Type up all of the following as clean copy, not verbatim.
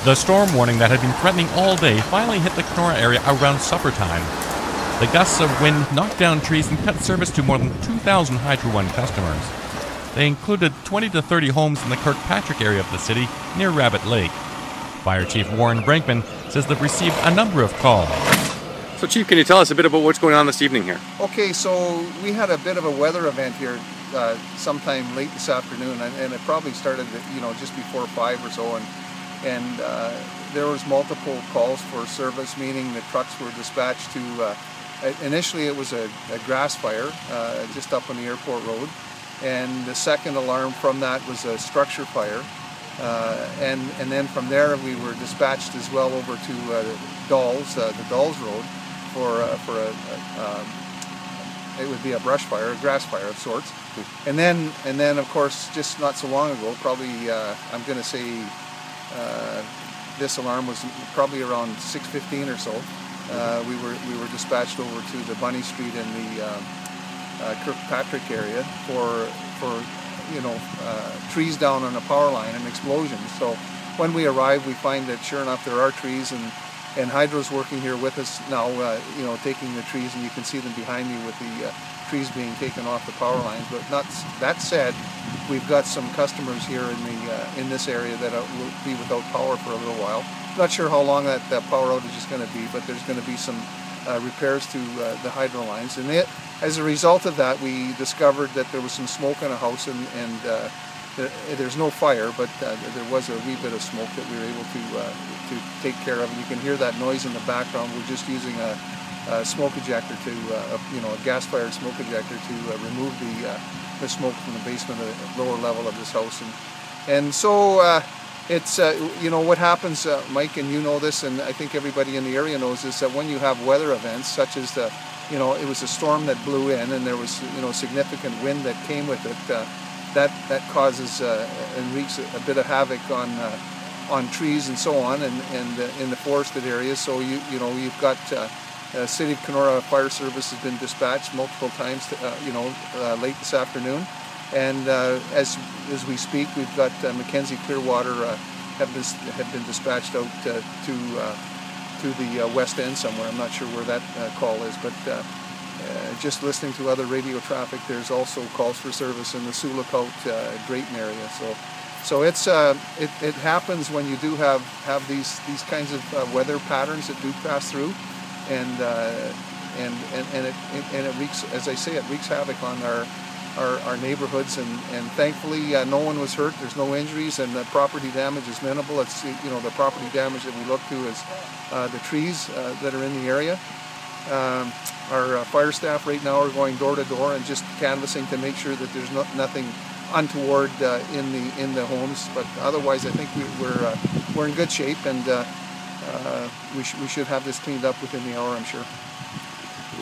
The storm warning that had been threatening all day finally hit the Kenora area around supper time. The gusts of wind knocked down trees and cut service to more than 2,000 Hydro One customers. They included 20 to 30 homes in the Kirkpatrick area of the city near Rabbit Lake. Fire Chief Warren Brinkman says they've received a number of calls. So Chief, can you tell us a bit about what's going on this evening here? Okay, so we had a bit of a weather event here sometime late this afternoon, and it probably started just before 5 or so, and there was multiple calls for service, meaning the trucks were dispatched to, initially it was a grass fire just up on the airport road, and the second alarm from that was a structure fire, and then from there we were dispatched as well over to the Dolls Road for it would be a brush fire, a grass fire of sorts, and then of course just not so long ago, probably I'm going to say this alarm was probably around 6:15 or so. We were dispatched over to the Bunny Street in the Kirkpatrick area for trees down on a power line and explosions. So when we arrive, we find that sure enough there are trees, and Hydro's working here with us now, taking the trees, and you can see them behind me with the trees being taken off the power lines. But that said, we've got some customers here in this area that will be without power for a little while. Not sure how long that power outage is going to be, but there's going to be some repairs to the hydro lines. And as a result of that, we discovered that there was some smoke in a house, and there's no fire, but there was a wee bit of smoke that we were able to take care of. And you can hear that noise in the background. We're just using a smoke ejector a gas-fired smoke ejector to remove the smoke from the basement, the lower level of this house. And so it's what happens, Mike, and you know this, and I think everybody in the area knows this, that when you have weather events such as it was a storm that blew in, and there was significant wind that came with it, that causes and wreaks a bit of havoc on trees and so on, and in the forested areas. So you've got City of Kenora Fire Service has been dispatched multiple times late this afternoon, and as we speak, we've got Mackenzie Clearwater have been dispatched out to the west end somewhere. I'm not sure where that call is, but just listening to other radio traffic, there's also calls for service in the Sioux Lookout, Drayton area. So it happens when you do have these kinds of weather patterns that do pass through, and it wreaks, as I say, it wreaks havoc on our neighborhoods, and thankfully no one was hurt. There's no injuries, and the property damage is minimal. It's the property damage that we look to is the trees that are in the area. Our fire staff right now are going door to door and just canvassing to make sure that there's nothing untoward in the homes. But otherwise, I think we're in good shape, and we should have this cleaned up within the hour, I'm sure.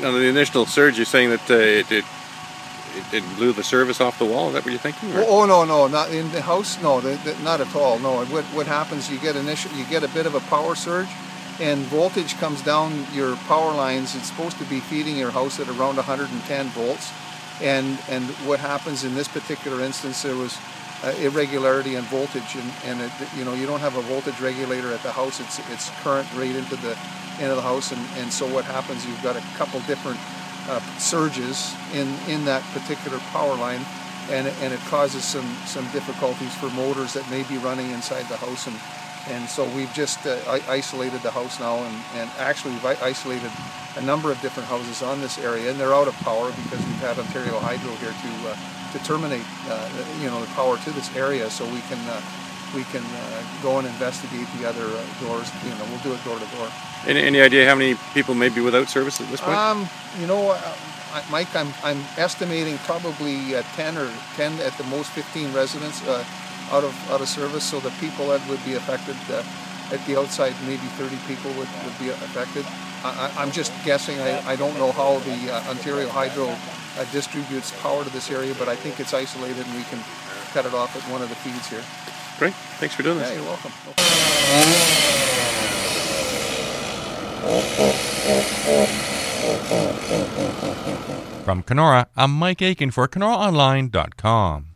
Now, the initial surge, you're saying that it blew the service off the wall. Is that what you're thinking? Or? Oh no, not in the house. No, not at all. No, what happens? You get a bit of a power surge, and voltage comes down your power lines. It's supposed to be feeding your house at around 110 volts, and what happens in this particular instance, there was irregularity in voltage, and you don't have a voltage regulator at the house. It's current right into the house, and so what happens? You've got a couple different surges in that particular power line, and it causes some difficulties for motors that may be running inside the house, and so we've just isolated the house now, and actually we've isolated a number of different houses on this area, and they're out of power because we've had Ontario Hydro here to terminate the power to this area, so we can go and investigate the other doors. We'll do it door to door. Any idea how many people may be without service at this point? Mike, I'm estimating probably 10 at the most 15 residents out of service. So the people that would be affected at the outside, maybe 30 people would be affected. I'm just guessing. I don't know how the Ontario Hydro distributes power to this area, but I think it's isolated, and we can cut it off at one of the feeds here. Great. Thanks for doing this. Yeah, you're welcome. From Kenora, I'm Mike Aiken for kenoraonline.com.